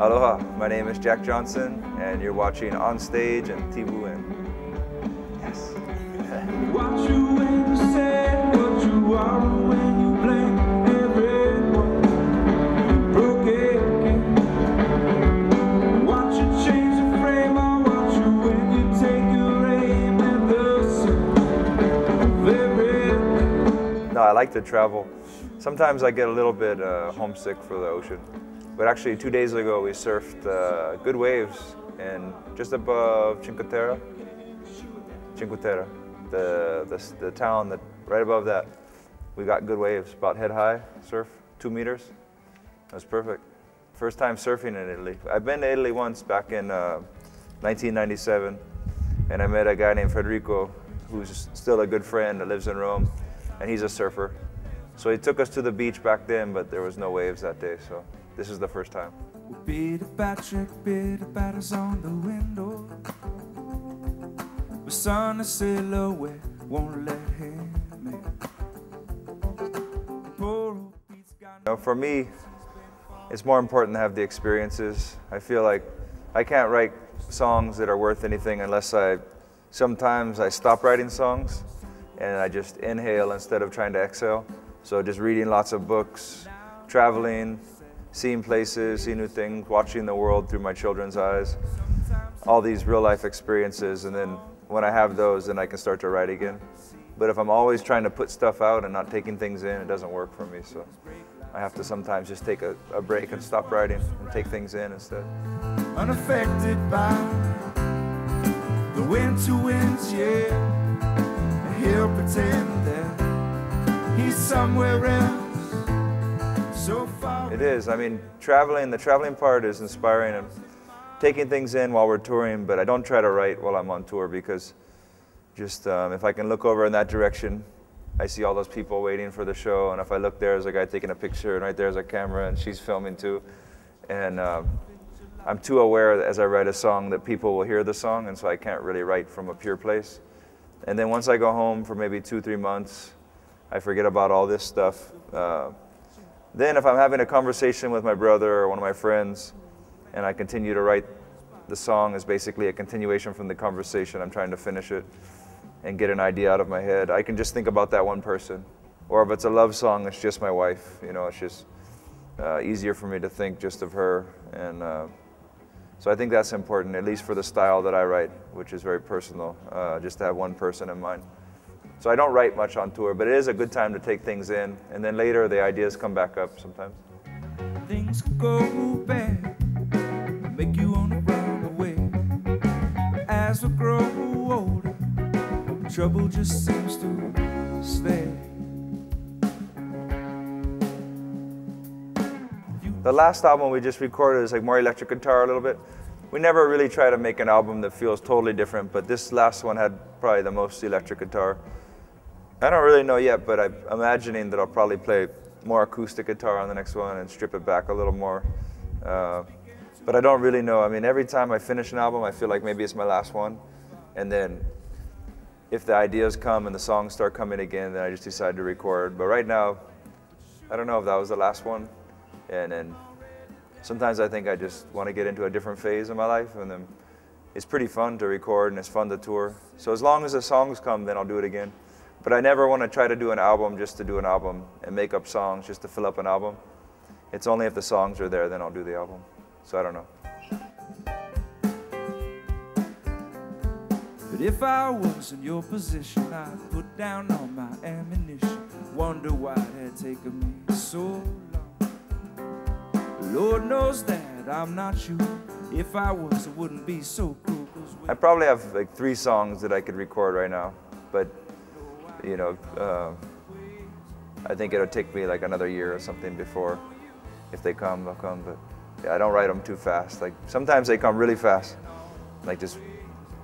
Aloha, my name is Jack Johnson, and you're watching On Stage and Tibuan. Yes. Watch you when you say what you are when you blame everyone. Broken. Watch you change the frame. I watch you when you take your aim at the sun of everything. No, I like to travel. Sometimes I get a little bit homesick for the ocean. But actually 2 days ago we surfed good waves and just above Cinque Terre, the town that right above that, we got good waves, about head high surf, 2 meters. It was perfect. First time surfing in Italy. I've been to Italy once back in 1997, and I met a guy named Federico, who's still a good friend that lives in Rome, and he's a surfer. So he took us to the beach back then, but there was no waves that day, so this is the first time. Bit of Patrick, bit of batters on the window. The sun is silhouette, won't let him in. For me, it's more important to have the experiences. I feel like I can't write songs that are worth anything unless sometimes I stop writing songs and I just inhale instead of trying to exhale. So just reading lots of books, traveling, seeing places, seeing new things, watching the world through my children's eyes. All these real life experiences, and then when I have those, then I can start to write again. But if I'm always trying to put stuff out and not taking things in, it doesn't work for me. So I have to sometimes just take a break and stop writing and take things in instead. Unaffected by the winter winds, yeah. And he'll pretend that he's somewhere else. So far. It is. I mean, the traveling part is inspiring and taking things in while we're touring, but I don't try to write while I'm on tour because just if I can look over in that direction, I see all those people waiting for the show, and if I look there's a guy taking a picture, and right there's a camera, and she's filming too. And I'm too aware that as I write a song that people will hear the song, and so I can't really write from a pure place. And then once I go home for maybe 2-3 months, I forget about all this stuff. Then if I'm having a conversation with my brother or one of my friends and I continue to write, the song is basically a continuation from the conversation. I'm trying to finish it and get an idea out of my head. I can just think about that one person. Or if it's a love song, it's just my wife. You know, it's just easier for me to think just of her. And so I think that's important, at least for the style that I write, which is very personal, just to have one person in mind. So I don't write much on tour, but it is a good time to take things in, and then later the ideas come back up sometimes. Things could go bad, make you want to run away. But as we grow older, trouble just seems to stay. The last album we just recorded is like more electric guitar a little bit. We never really try to make an album that feels totally different, but this last one had probably the most electric guitar. I don't really know yet, but I'm imagining that I'll probably play more acoustic guitar on the next one and strip it back a little more. But I don't really know. I mean, every time I finish an album, I feel like maybe it's my last one. And then if the ideas come and the songs start coming again, then I just decide to record. But right now, I don't know if that was the last one. And then sometimes I think I just want to get into a different phase of my life. And then it's pretty fun to record and it's fun to tour. So as long as the songs come, then I'll do it again. But I never want to try to do an album just to do an album and make up songs just to fill up an album. It's only if the songs are there, then I'll do the album. So I don't know. But if I was in your position, I'd put down all my ammunition. Wonder why it had taken me so long. Lord knows that I'm not you. If I was, it wouldn't be so cool. I probably have like 3 songs that I could record right now, but you know, I think it'll take me like another year or something before, if they come, they'll come. But yeah, I don't write them too fast. Like sometimes they come really fast. Like just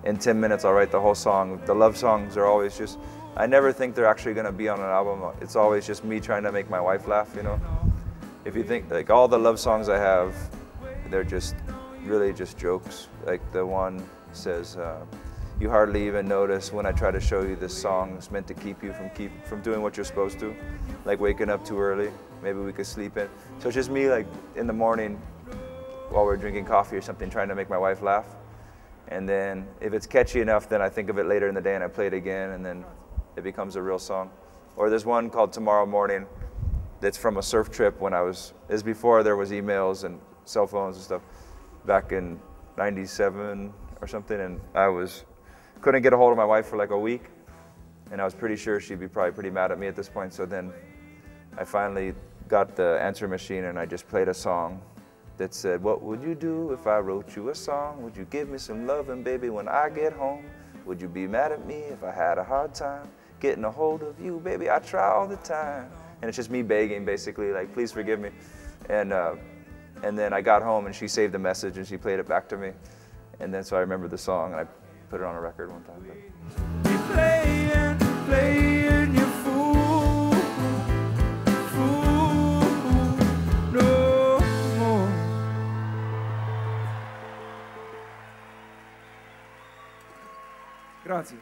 in 10 minutes, I'll write the whole song. The love songs are always just, I never think they're actually gonna be on an album. It's always just me trying to make my wife laugh, you know? If you think, like all the love songs I have, they're just really just jokes. Like the one says, you hardly even notice when I try to show you this song. It's meant to keep you from doing what you're supposed to, like waking up too early. Maybe we could sleep in. So it's just me like in the morning while we're drinking coffee or something, trying to make my wife laugh. And then if it's catchy enough, then I think of it later in the day and I play it again, and then it becomes a real song. Or there's one called Tomorrow Morning that's from a surf trip when is before there was emails and cell phones and stuff, back in 97 or something, and couldn't get a hold of my wife for like a week, and I was pretty sure she'd be probably pretty mad at me at this point, so then I finally got the answer machine and I just played a song that said, what would you do if I wrote you a song? Would you give me some loving, baby, when I get home? Would you be mad at me if I had a hard time getting a hold of you, baby? I try all the time. And it's just me begging, basically, like, please forgive me. And then I got home and she saved the message and she played it back to me. And then so I remembered the song and I put it on a record one time. You're playing, you fool, no more. Grazie.